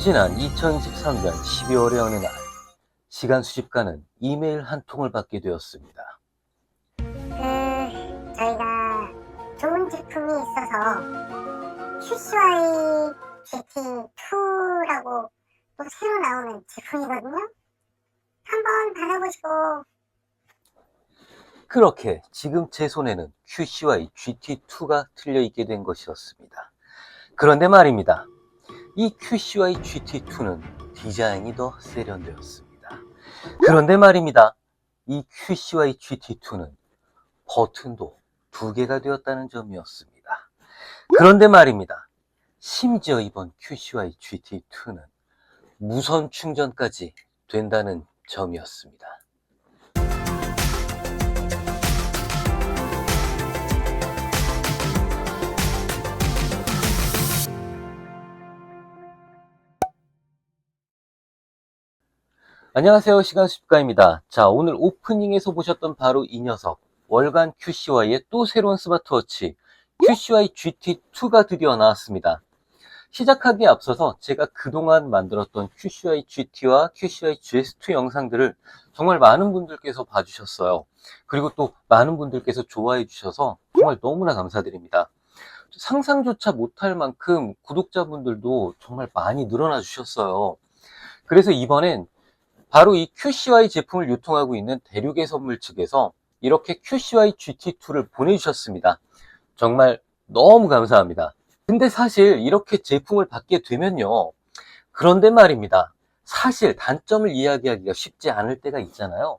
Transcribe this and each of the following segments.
지난 2023년 12월의 어느 날, 시간 수집가는 이메일 한 통을 받게 되었습니다. 저희가 좋은 제품이 있어서 QCY GT2라고 또 새로 나오는 제품이거든요. 한번 받아보시고. 그렇게 지금 제 손에는 QCY GT2가 들려있게 된 것이었습니다. 그런데 말입니다. 이 QCY GT2는 디자인이 더 세련되었습니다. 그런데 말입니다. 이 QCY GT2는 버튼도 2개가 되었다는 점이었습니다. 그런데 말입니다. 심지어 이번 QCY GT2는 무선 충전까지 된다는 점이었습니다. 안녕하세요, 시간수집가입니다. 자, 오늘 오프닝에서 보셨던 바로 이 녀석, 월간 QCY의 또 새로운 스마트워치 QCY GT2가 드디어 나왔습니다. 시작하기에 앞서서 제가 그동안 만들었던 QCY GT와 QCY GS2 영상들을 정말 많은 분들께서 봐주셨어요. 그리고 또 많은 분들께서 좋아해 주셔서 정말 너무나 감사드립니다. 상상조차 못할 만큼 구독자분들도 정말 많이 늘어나 주셨어요. 그래서 이번엔 바로 이 QCY 제품을 유통하고 있는 대륙의 선물 측에서 이렇게 QCY GT2를 보내주셨습니다. 정말 너무 감사합니다. 근데 사실 이렇게 제품을 받게 되면요. 그런데 말입니다. 사실 단점을 이야기하기가 쉽지 않을 때가 있잖아요.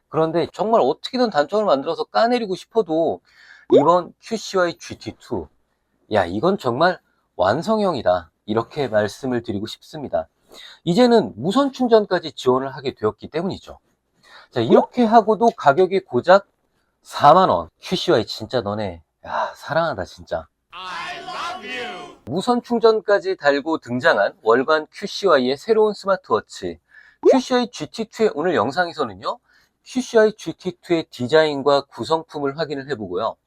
그런데 정말 어떻게든 단점을 만들어서 까내리고 싶어도 이번 QCY GT2, 야, 이건 정말 완성형이다. 이렇게 말씀을 드리고 싶습니다. 이제는 무선 충전까지 지원을 하게 되었기 때문이죠. 자, 이렇게 하고도 가격이 고작 4만원. QCY 진짜 너네, 야, 사랑한다, 진짜. 무선 충전까지 달고 등장한 월간 QCY의 새로운 스마트워치 QCY GT2의 오늘 영상에서는요, QCY GT2의 디자인과 구성품을 확인을 해보고요.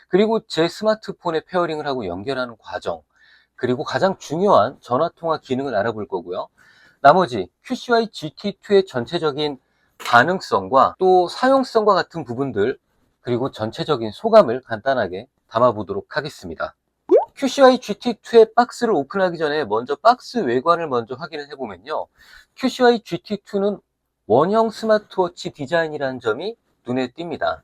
그리고 제 스마트폰에 페어링을 하고 연결하는 과정, 그리고 가장 중요한 전화통화 기능을 알아볼 거고요. 나머지 QCY GT2의 전체적인 반응성과 또 사용성과 같은 부분들, 그리고 전체적인 소감을 간단하게 담아보도록 하겠습니다. QCY GT2의 박스를 오픈하기 전에 먼저 박스 외관을 먼저 확인을 해보면요. QCY GT2는 원형 스마트워치 디자인이라는 점이 눈에 띕니다.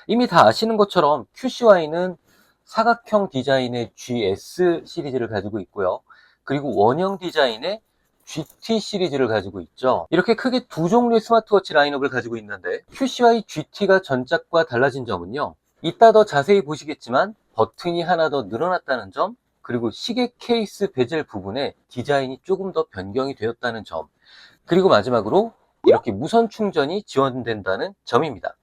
이미 다 아시는 것처럼 QCY는 사각형 디자인의 GS 시리즈를 가지고 있고요. 그리고 원형 디자인의 GT 시리즈를 가지고 있죠. 이렇게 크게 두 종류의 스마트워치 라인업을 가지고 있는데 QCY GT가 전작과 달라진 점은요. 이따 더 자세히 보시겠지만 버튼이 하나 더 늘어났다는 점, 그리고 시계 케이스 베젤 부분에 디자인이 조금 더 변경이 되었다는 점, 그리고 마지막으로 이렇게 무선 충전이 지원된다는 점입니다.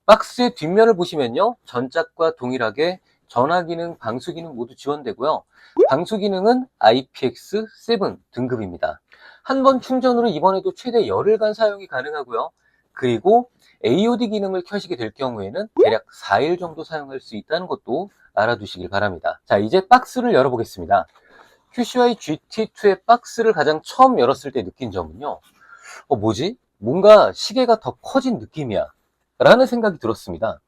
박스의 뒷면을 보시면요. 전작과 동일하게 전화 기능, 방수 기능 모두 지원되고요. 방수 기능은 IPX7 등급입니다. 한 번 충전으로 이번에도 최대 열흘간 사용이 가능하고요. 그리고 AOD 기능을 켜시게 될 경우에는 대략 4일 정도 사용할 수 있다는 것도 알아두시길 바랍니다. 자, 이제 박스를 열어보겠습니다. QCY GT2의 박스를 가장 처음 열었을 때 느낀 점은요. 뭐지? 뭔가 시계가 더 커진 느낌이야 라는 생각이 들었습니다.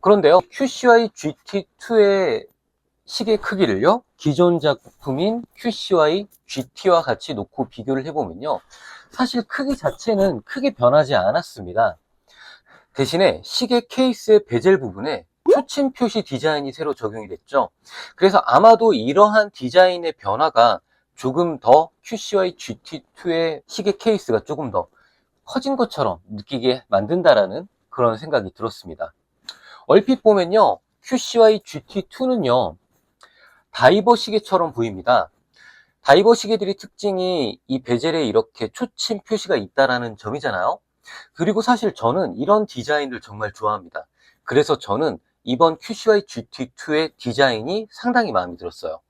그런데요, QCY GT2의 시계 크기를요, 기존 작품인 QCY GT와 같이 놓고 비교를 해보면요, 사실 크기 자체는 크게 변하지 않았습니다. 대신에 시계 케이스의 베젤 부분에 초침 표시 디자인이 새로 적용이 됐죠. 그래서 아마도 이러한 디자인의 변화가 조금 더 QCY GT2의 시계 케이스가 조금 더 커진 것처럼 느끼게 만든다라는 그런 생각이 들었습니다. 얼핏 보면요, QCY GT2는요, 다이버 시계처럼 보입니다. 다이버 시계들이 특징이 이 베젤에 이렇게 초침 표시가 있다라는 점이잖아요. 그리고 사실 저는 이런 디자인을 정말 좋아합니다. 그래서 저는 이번 QCY GT2의 디자인이 상당히 마음에 들었어요.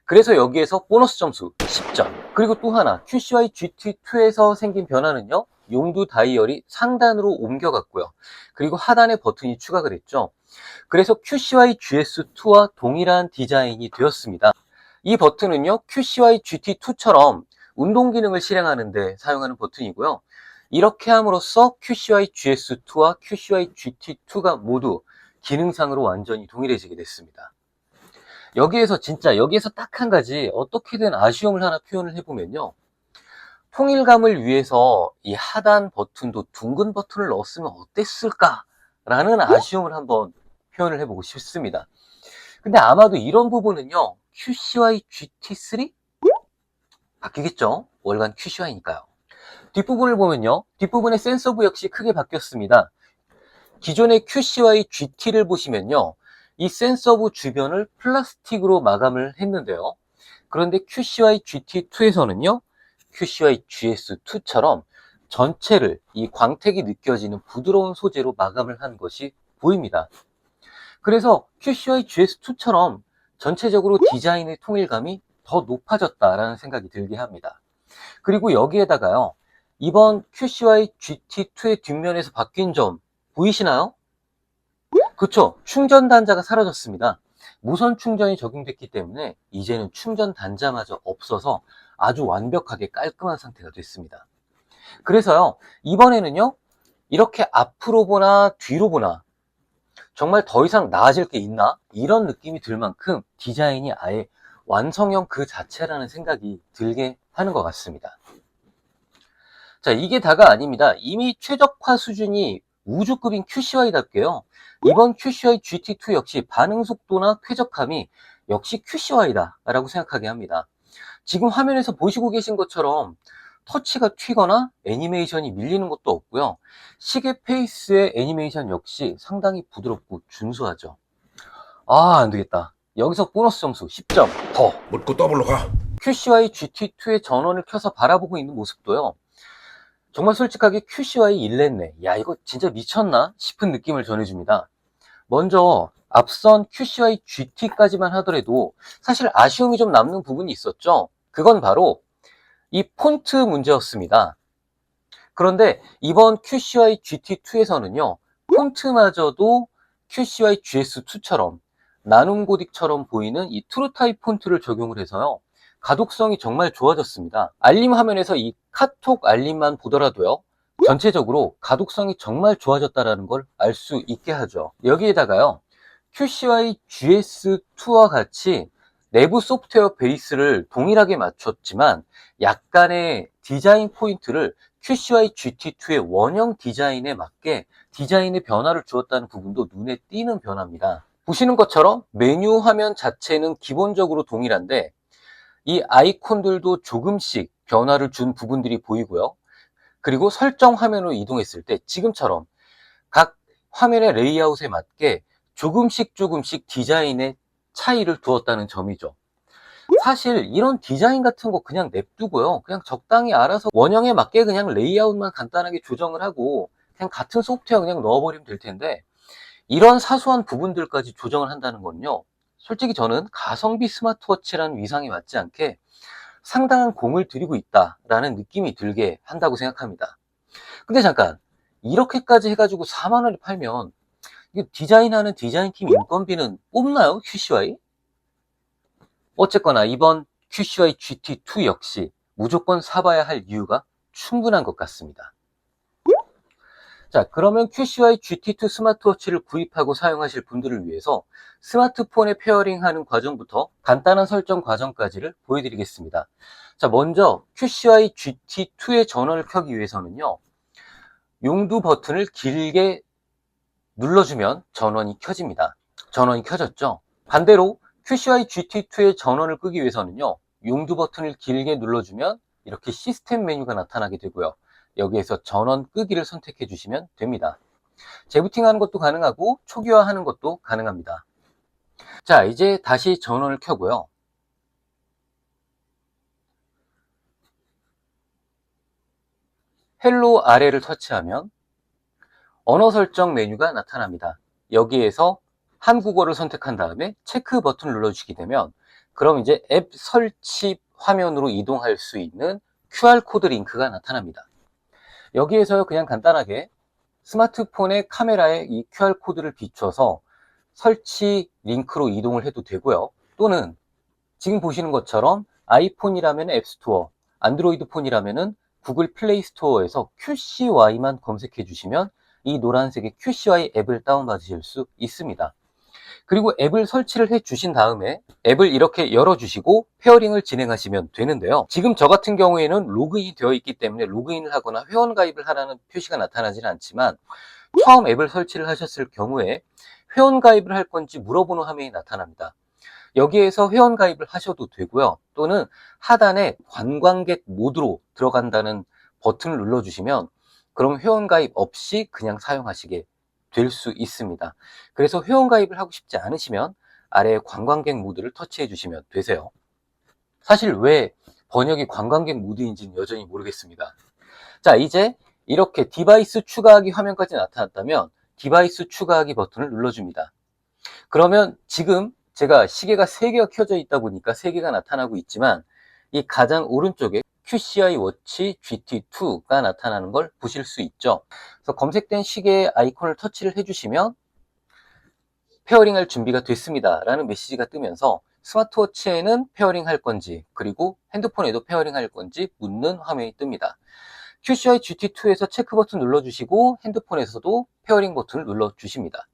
그래서 여기에서 보너스 점수 10점. 그리고 또 하나, QCY GT2에서 생긴 변화는요, 용두 다이얼이 상단으로 옮겨갔고요. 그리고 하단에 버튼이 추가가 됐죠. 그래서 QCY GS2와 동일한 디자인이 되었습니다. 이 버튼은요, QCY GT2처럼 운동 기능을 실행하는 데 사용하는 버튼이고요. 이렇게 함으로써 QCY GS2와 QCY GT2가 모두 기능상으로 완전히 동일해지게 됐습니다. 여기에서 딱 한 가지 어떻게든 아쉬움을 하나 표현을 해보면요. 통일감을 위해서 이 하단 버튼도 둥근 버튼을 넣었으면 어땠을까? 라는 아쉬움을 한번 표현을 해보고 싶습니다. 근데 아마도 이런 부분은요, QCY GT3? 바뀌겠죠? 월간 QCY니까요. 뒷부분을 보면요, 뒷부분의 센서부 역시 크게 바뀌었습니다. 기존의 QCY GT를 보시면요, 이 센서부 주변을 플라스틱으로 마감을 했는데요. 그런데 QCY GT2에서는요, QCY GS2처럼 전체를 이 광택이 느껴지는 부드러운 소재로 마감을 한 것이 보입니다. 그래서 QCY GS2처럼 전체적으로 디자인의 통일감이 더 높아졌다라는 생각이 들게 합니다. 그리고 여기에다가요, 이번 QCY GT2의 뒷면에서 바뀐 점 보이시나요? 그쵸? 충전 단자가 사라졌습니다. 무선 충전이 적용됐기 때문에 이제는 충전 단자마저 없어서 아주 완벽하게 깔끔한 상태가 됐습니다. 그래서요, 이번에는요, 이렇게 앞으로 보나 뒤로 보나 정말 더 이상 나아질 게 있나? 이런 느낌이 들 만큼 디자인이 아예 완성형 그 자체라는 생각이 들게 하는 것 같습니다. 자, 이게 다가 아닙니다. 이미 최적화 수준이 우주급인 QCY답게요. 이번 QCY GT2 역시 반응 속도나 쾌적함이 역시 QCY다 라고 생각하게 합니다. 지금 화면에서 보시고 계신 것처럼 터치가 튀거나 애니메이션이 밀리는 것도 없고요. 시계 페이스의 애니메이션 역시 상당히 부드럽고 준수하죠. 아, 안 되겠다. 여기서 보너스 점수 10점 더. 묻고 더블로 가. QCY GT2의 전원을 켜서 바라보고 있는 모습도요. 정말 솔직하게 QCY 일냈네. 야, 이거 진짜 미쳤나? 싶은 느낌을 전해줍니다. 먼저 앞선 QCY GT까지만 하더라도 사실 아쉬움이 좀 남는 부분이 있었죠. 그건 바로 이 폰트 문제였습니다. 그런데 이번 QCY GT2에서는요, 폰트마저도 QCY GS2처럼 나눔 고딕처럼 보이는 이 트루타입 폰트를 적용을 해서요, 가독성이 정말 좋아졌습니다. 알림 화면에서 이 카톡 알림만 보더라도요, 전체적으로 가독성이 정말 좋아졌다는 걸 알 수 있게 하죠. 여기에다가요, QCY GS2와 같이 내부 소프트웨어 베이스를 동일하게 맞췄지만 약간의 디자인 포인트를 QCY GT2의 원형 디자인에 맞게 디자인의 변화를 주었다는 부분도 눈에 띄는 변화입니다. 보시는 것처럼 메뉴 화면 자체는 기본적으로 동일한데 이 아이콘들도 조금씩 변화를 준 부분들이 보이고요. 그리고 설정 화면으로 이동했을 때 지금처럼 각 화면의 레이아웃에 맞게 조금씩 디자인의 차이를 두었다는 점이죠. 사실 이런 디자인 같은 거 그냥 냅두고요. 그냥 적당히 알아서 원형에 맞게 그냥 레이아웃만 간단하게 조정을 하고 그냥 같은 소프트웨어 그냥 넣어버리면 될 텐데 이런 사소한 부분들까지 조정을 한다는 건요. 솔직히 저는 가성비 스마트워치라는 위상에 맞지 않게 상당한 공을 들이고 있다라는 느낌이 들게 한다고 생각합니다. 근데 잠깐, 이렇게까지 해가지고 4만 원에 팔면 이게 디자인하는 디자인팀 인건비는 뽑나요? QCY? 어쨌거나 이번 QCY GT2 역시 무조건 사봐야 할 이유가 충분한 것 같습니다. 자, 그러면 QCY GT2 스마트워치를 구입하고 사용하실 분들을 위해서 스마트폰에 페어링하는 과정부터 간단한 설정 과정까지를 보여드리겠습니다. 자, 먼저 QCY GT2의 전원을 켜기 위해서는요, 용두 버튼을 길게 눌러주면 전원이 켜집니다. 전원이 켜졌죠? 반대로 QCY GT2의 전원을 끄기 위해서는요, 용두 버튼을 길게 눌러주면 이렇게 시스템 메뉴가 나타나게 되고요. 여기에서 전원 끄기를 선택해 주시면 됩니다. 재부팅하는 것도 가능하고 초기화하는 것도 가능합니다. 자, 이제 다시 전원을 켜고요. 헬로 아래를 터치하면 언어 설정 메뉴가 나타납니다. 여기에서 한국어를 선택한 다음에 체크 버튼을 눌러주시게 되면 그럼 이제 앱 설치 화면으로 이동할 수 있는 QR코드 링크가 나타납니다. 여기에서 그냥 간단하게 스마트폰의 카메라에 이 QR코드를 비춰서 설치 링크로 이동을 해도 되고요. 또는 지금 보시는 것처럼 아이폰이라면 앱스토어, 안드로이드 폰이라면은 구글 플레이 스토어에서 QCY만 검색해 주시면 이 노란색의 QCY 앱을 다운받으실 수 있습니다. 그리고 앱을 설치를 해 주신 다음에 앱을 이렇게 열어주시고 페어링을 진행하시면 되는데요. 지금 저 같은 경우에는 로그인이 되어 있기 때문에 로그인을 하거나 회원가입을 하라는 표시가 나타나지는 않지만 처음 앱을 설치를 하셨을 경우에 회원가입을 할 건지 물어보는 화면이 나타납니다. 여기에서 회원가입을 하셔도 되고요. 또는 하단에 관광객 모드로 들어간다는 버튼을 눌러주시면 그럼 회원가입 없이 그냥 사용하시게 될 수 있습니다. 그래서 회원가입을 하고 싶지 않으시면 아래에 관광객 모드를 터치해 주시면 되세요. 사실 왜 번역이 관광객 모드인지는 여전히 모르겠습니다. 자, 이제 이렇게 디바이스 추가하기 화면까지 나타났다면 디바이스 추가하기 버튼을 눌러줍니다. 그러면 지금 제가 시계가 3개가 켜져 있다 보니까 3개가 나타나고 있지만 이 가장 오른쪽에 QCI 워치 GT2가 나타나는 걸 보실 수 있죠. 그래서 검색된 시계의 아이콘을 터치를 해주시면 페어링할 준비가 됐습니다 라는 메시지가 뜨면서 스마트워치에는 페어링 할 건지 그리고 핸드폰에도 페어링 할 건지 묻는 화면이 뜹니다. QCI GT2에서 체크 버튼 눌러주시고 핸드폰에서도 페어링 버튼을 눌러주십니다.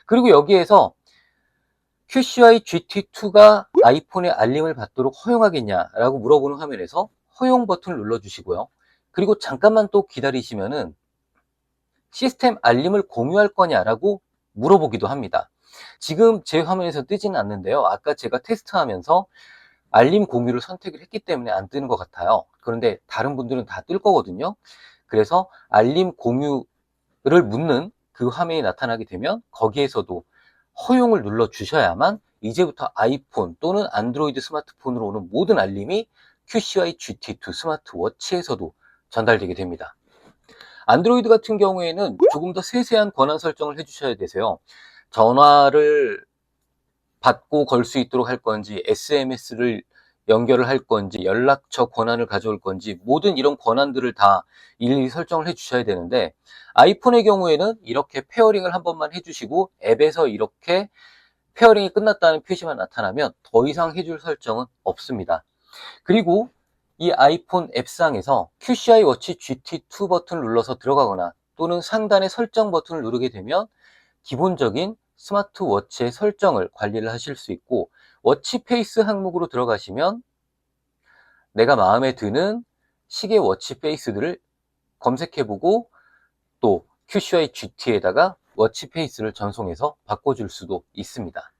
그리고 여기에서 QCI GT2가 아이폰의 알림을 받도록 허용하겠냐라고 물어보는 화면에서 허용 버튼을 눌러주시고요. 그리고 잠깐만 또 기다리시면은 시스템 알림을 공유할 거냐라고 물어보기도 합니다. 지금 제 화면에서 뜨지는 않는데요. 아까 제가 테스트하면서 알림 공유를 선택을 했기 때문에 안 뜨는 것 같아요. 그런데 다른 분들은 다 뜰 거거든요. 그래서 알림 공유를 묻는 그 화면이 나타나게 되면 거기에서도 허용을 눌러 주셔야만 이제부터 아이폰 또는 안드로이드 스마트폰으로 오는 모든 알림이 QCI GT2 스마트워치에서도 전달되게 됩니다. 안드로이드 같은 경우에는 조금 더 세세한 권한 설정을 해주셔야 되세요. 전화를 받고 걸 수 있도록 할 건지, SMS를 연결을 할 건지, 연락처 권한을 가져올 건지, 모든 이런 권한들을 다 일일이 설정을 해주셔야 되는데, 아이폰의 경우에는 이렇게 페어링을 한 번만 해주시고, 앱에서 이렇게 페어링이 끝났다는 표시만 나타나면 더 이상 해줄 설정은 없습니다. 그리고 이 아이폰 앱상에서 QCI 워치 GT2 버튼을 눌러서 들어가거나 또는 상단의 설정 버튼을 누르게 되면 기본적인 스마트워치의 설정을 관리를 하실 수 있고 워치 페이스 항목으로 들어가시면 내가 마음에 드는 시계 워치 페이스들을 검색해보고 또 QCI GT에다가 워치 페이스를 전송해서 바꿔줄 수도 있습니다.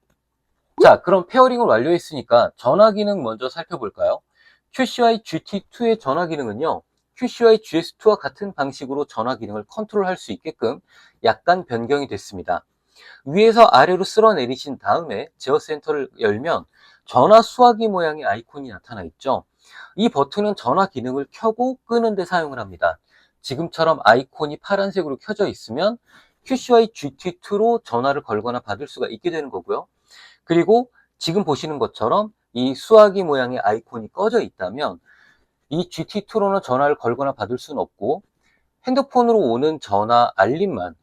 자, 그럼 페어링을 완료했으니까 전화 기능 먼저 살펴볼까요? QCI GT2의 전화 기능은요, QCI GS2와 같은 방식으로 전화 기능을 컨트롤할 수 있게끔 약간 변경이 됐습니다. 위에서 아래로 쓸어내리신 다음에 제어 센터를 열면 전화 수화기 모양의 아이콘이 나타나 있죠. 이 버튼은 전화 기능을 켜고 끄는 데 사용을 합니다. 지금처럼 아이콘이 파란색으로 켜져 있으면 QCI GT2로 전화를 걸거나 받을 수가 있게 되는 거고요. 그리고 지금 보시는 것처럼 이 수화기 모양의 아이콘이 꺼져 있다면 이 GT2로는 전화를 걸거나 받을 수는 없고 핸드폰으로 오는 전화 알림만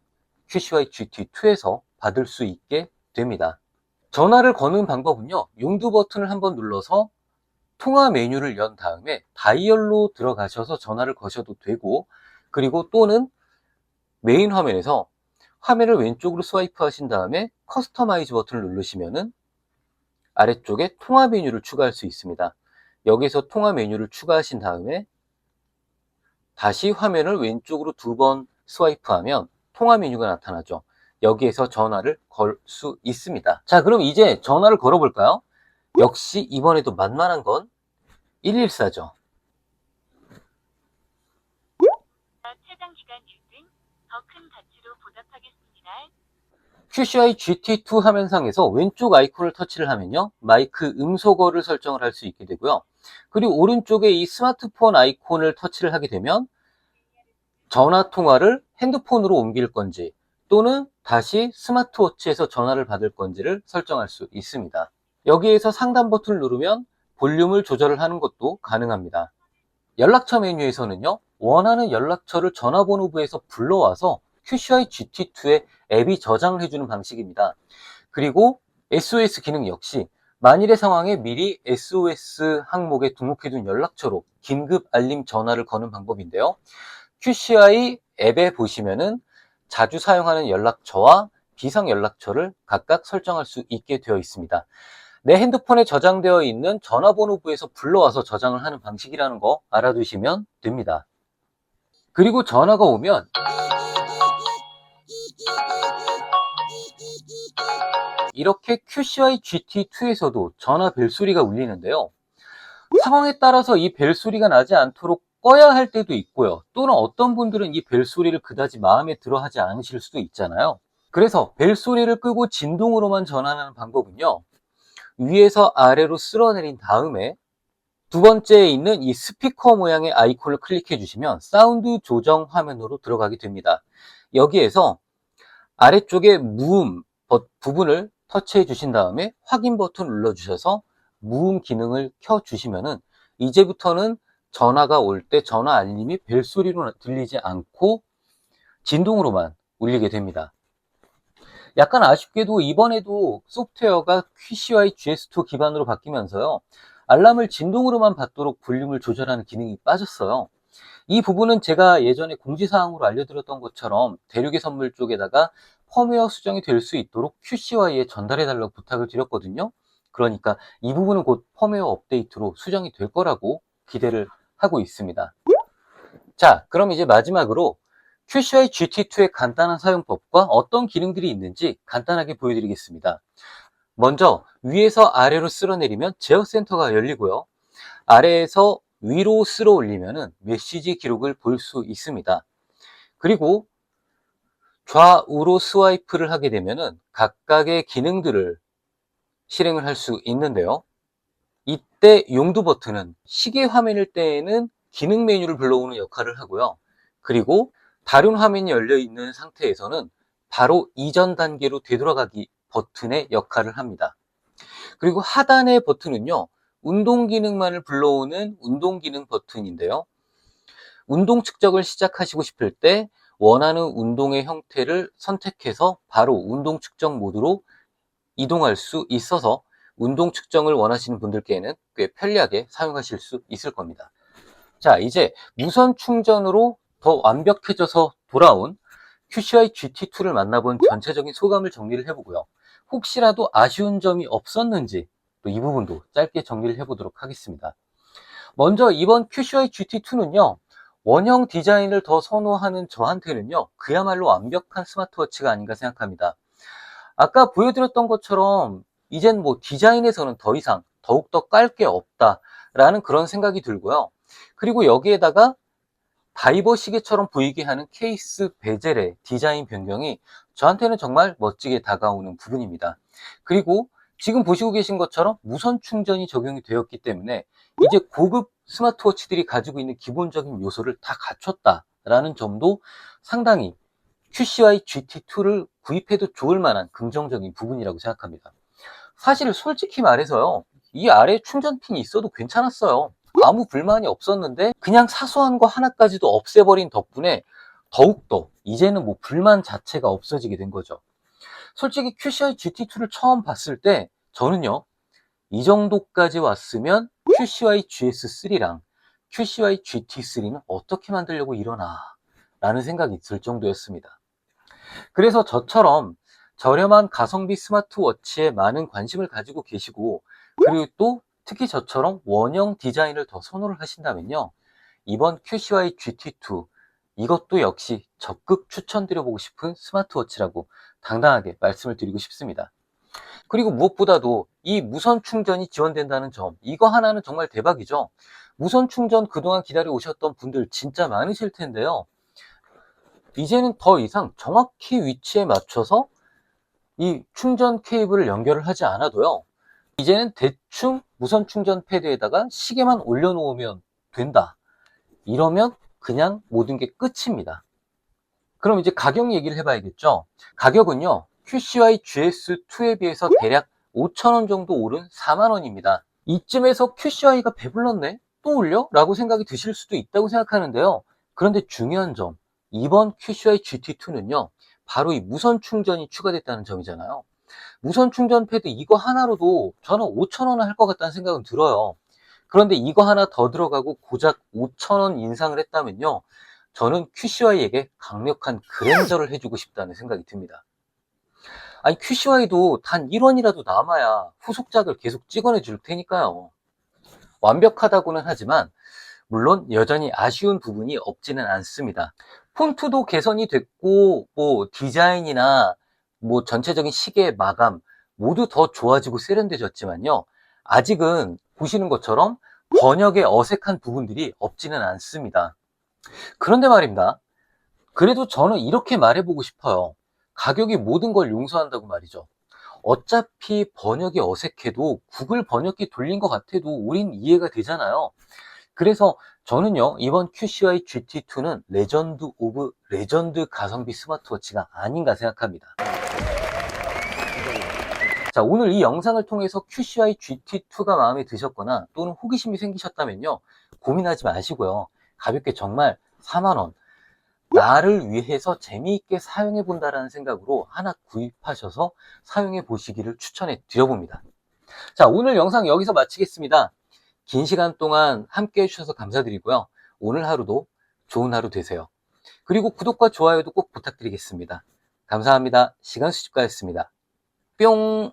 QCI GT2에서 받을 수 있게 됩니다. 전화를 거는 방법은요, 용두 버튼을 한번 눌러서 통화 메뉴를 연 다음에 다이얼로 들어가셔서 전화를 거셔도 되고, 그리고 또는 메인 화면에서 화면을 왼쪽으로 스와이프 하신 다음에 커스터마이즈 버튼을 누르시면은 아래쪽에 통화 메뉴를 추가할 수 있습니다. 여기서 통화 메뉴를 추가하신 다음에 다시 화면을 왼쪽으로 2번 스와이프하면 통화 메뉴가 나타나죠. 여기에서 전화를 걸 수 있습니다. 자, 그럼 이제 전화를 걸어볼까요? 역시 이번에도 만만한 건 114죠. 최장 기간 등 더 큰 가치로 보답하겠습니다. QCI GT2 화면상에서 왼쪽 아이콘을 터치를 하면요, 마이크 음소거를 설정을 할 수 있게 되고요. 그리고 오른쪽에 이 스마트폰 아이콘을 터치를 하게 되면 전화 통화를 핸드폰으로 옮길 건지 또는 다시 스마트워치에서 전화를 받을 건지를 설정할 수 있습니다. 여기에서 상단 버튼을 누르면 볼륨을 조절을 하는 것도 가능합니다. 연락처 메뉴에서는요, 원하는 연락처를 전화번호부에서 불러와서 QCI GT2에 앱이 저장을 해주는 방식입니다. 그리고 SOS 기능 역시 만일의 상황에 미리 SOS 항목에 등록해둔 연락처로 긴급 알림 전화를 거는 방법인데요. QCI 앱에 보시면은 자주 사용하는 연락처와 비상 연락처를 각각 설정할 수 있게 되어 있습니다. 내 핸드폰에 저장되어 있는 전화번호부에서 불러와서 저장을 하는 방식이라는 거 알아두시면 됩니다. 그리고 전화가 오면 이렇게 QCI GT2에서도 전화 벨소리가 울리는데요. 상황에 따라서 이 벨소리가 나지 않도록 꺼야 할 때도 있고요. 또는 어떤 분들은 이 벨소리를 그다지 마음에 들어 하지 않으실 수도 있잖아요. 그래서 벨소리를 끄고 진동으로만 전환하는 방법은요. 위에서 아래로 쓸어내린 다음에 두 번째에 있는 이 스피커 모양의 아이콘을 클릭해 주시면 사운드 조정 화면으로 들어가게 됩니다. 여기에서 아래쪽에 무음 부분을 터치해 주신 다음에 확인 버튼 눌러 주셔서 무음 기능을 켜 주시면은 이제부터는 전화가 올 때 전화 알림이 벨소리로 들리지 않고 진동으로만 울리게 됩니다. 약간 아쉽게도 이번에도 소프트웨어가 QCY GS2 기반으로 바뀌면서요. 알람을 진동으로만 받도록 볼륨을 조절하는 기능이 빠졌어요. 이 부분은 제가 예전에 공지사항으로 알려드렸던 것처럼 대륙의 선물 쪽에다가 펌웨어 수정이 될 수 있도록 QCY에 전달해달라고 부탁을 드렸거든요. 그러니까 이 부분은 곧 펌웨어 업데이트로 수정이 될 거라고 기대를 하고 있습니다. 자, 그럼 이제 마지막으로 QCY GT2의 간단한 사용법과 어떤 기능들이 있는지 간단하게 보여드리겠습니다. 먼저 위에서 아래로 쓸어내리면 제어 센터가 열리고요. 아래에서 위로 쓸어 올리면 메시지 기록을 볼 수 있습니다. 그리고 좌우로 스와이프를 하게 되면 각각의 기능들을 실행을 할 수 있는데요. 이때 용도 버튼은 시계 화면일 때에는 기능 메뉴를 불러오는 역할을 하고요. 그리고 다른 화면이 열려 있는 상태에서는 바로 이전 단계로 되돌아가기 버튼의 역할을 합니다. 그리고 하단의 버튼은요, 운동 기능만을 불러오는 운동 기능 버튼인데요. 운동 측정을 시작하시고 싶을 때 원하는 운동의 형태를 선택해서 바로 운동 측정 모드로 이동할 수 있어서 운동 측정을 원하시는 분들께는 꽤 편리하게 사용하실 수 있을 겁니다. 자, 이제 무선 충전으로 더 완벽해져서 돌아온 QCY GT2를 만나본 전체적인 소감을 정리를 해보고요. 혹시라도 아쉬운 점이 없었는지 또 이 부분도 짧게 정리를 해보도록 하겠습니다. 먼저 이번 QCY GT2는요. 원형 디자인을 더 선호하는 저한테는요. 그야말로 완벽한 스마트워치가 아닌가 생각합니다. 아까 보여드렸던 것처럼 이젠 뭐 디자인에서는 더 이상 더욱더 깔 게 없다라는 그런 생각이 들고요. 그리고 여기에다가 다이버 시계처럼 보이게 하는 케이스 베젤의 디자인 변경이 저한테는 정말 멋지게 다가오는 부분입니다. 그리고 지금 보시고 계신 것처럼 무선 충전이 적용이 되었기 때문에 이제 고급 스마트워치들이 가지고 있는 기본적인 요소를 다 갖췄다라는 점도 상당히 QCY GT2를 구입해도 좋을 만한 긍정적인 부분이라고 생각합니다. 사실 솔직히 말해서요, 이 아래에 충전핀이 있어도 괜찮았어요. 아무 불만이 없었는데 그냥 사소한 거 하나까지도 없애버린 덕분에 더욱더 이제는 뭐 불만 자체가 없어지게 된 거죠. 솔직히 QCY GT2를 처음 봤을 때 저는요, 이 정도까지 왔으면 QCY GS3랑 QCY GT3는 어떻게 만들려고 이러나 라는 생각이 들 정도였습니다. 그래서 저처럼 저렴한 가성비 스마트워치에 많은 관심을 가지고 계시고, 그리고 또 특히 저처럼 원형 디자인을 더 선호를 하신다면요, 이번 QCY GT2 이것도 역시 적극 추천드려보고 싶은 스마트워치라고 당당하게 말씀을 드리고 싶습니다. 그리고 무엇보다도 이 무선 충전이 지원된다는 점, 이거 하나는 정말 대박이죠. 무선 충전 그동안 기다려 오셨던 분들 진짜 많으실 텐데요. 이제는 더 이상 정확히 위치에 맞춰서 이 충전 케이블을 연결을 하지 않아도요, 이제는 대충 무선 충전 패드에다가 시계만 올려놓으면 된다. 이러면 그냥 모든 게 끝입니다. 그럼 이제 가격 얘기를 해봐야겠죠. 가격은요, QCY GS2에 비해서 대략 5,000원 정도 오른 40,000원입니다. 이쯤에서 QCY가 배불렀네? 또 올려? 라고 생각이 드실 수도 있다고 생각하는데요. 그런데 중요한 점, 이번 QCY GT2는요, 바로 이 무선 충전이 추가됐다는 점이잖아요. 무선 충전 패드 이거 하나로도 저는 5,000원 할 것 같다는 생각은 들어요. 그런데 이거 하나 더 들어가고 고작 5,000원 인상을 했다면요, 저는 QCY에게 강력한 그랜저를 해주고 싶다는 생각이 듭니다. 아니, QCY도 단 1원이라도 남아야 후속작을 계속 찍어내 줄 테니까요. 완벽하다고는 하지만 물론 여전히 아쉬운 부분이 없지는 않습니다. 폰트도 개선이 됐고, 뭐 디자인이나 뭐 전체적인 시계의 마감 모두 더 좋아지고 세련돼졌지만요, 아직은 보시는 것처럼 번역에 어색한 부분들이 없지는 않습니다. 그런데 말입니다, 그래도 저는 이렇게 말해보고 싶어요. 가격이 모든 걸 용서한다고 말이죠. 어차피 번역이 어색해도 구글 번역기 돌린 것 같아도 우린 이해가 되잖아요. 그래서 저는요, 이번 QCY GT2는 레전드 오브 레전드 가성비 스마트워치가 아닌가 생각합니다. 자, 오늘 이 영상을 통해서 QCY GT2가 마음에 드셨거나 또는 호기심이 생기셨다면요, 고민하지 마시고요, 가볍게 정말 4만원, 나를 위해서 재미있게 사용해 본다라는 생각으로 하나 구입하셔서 사용해 보시기를 추천해 드려봅니다. 자, 오늘 영상 여기서 마치겠습니다. 긴 시간 동안 함께 해주셔서 감사드리고요. 오늘 하루도 좋은 하루 되세요. 그리고 구독과 좋아요도 꼭 부탁드리겠습니다. 감사합니다. 시간수집가였습니다. 뿅!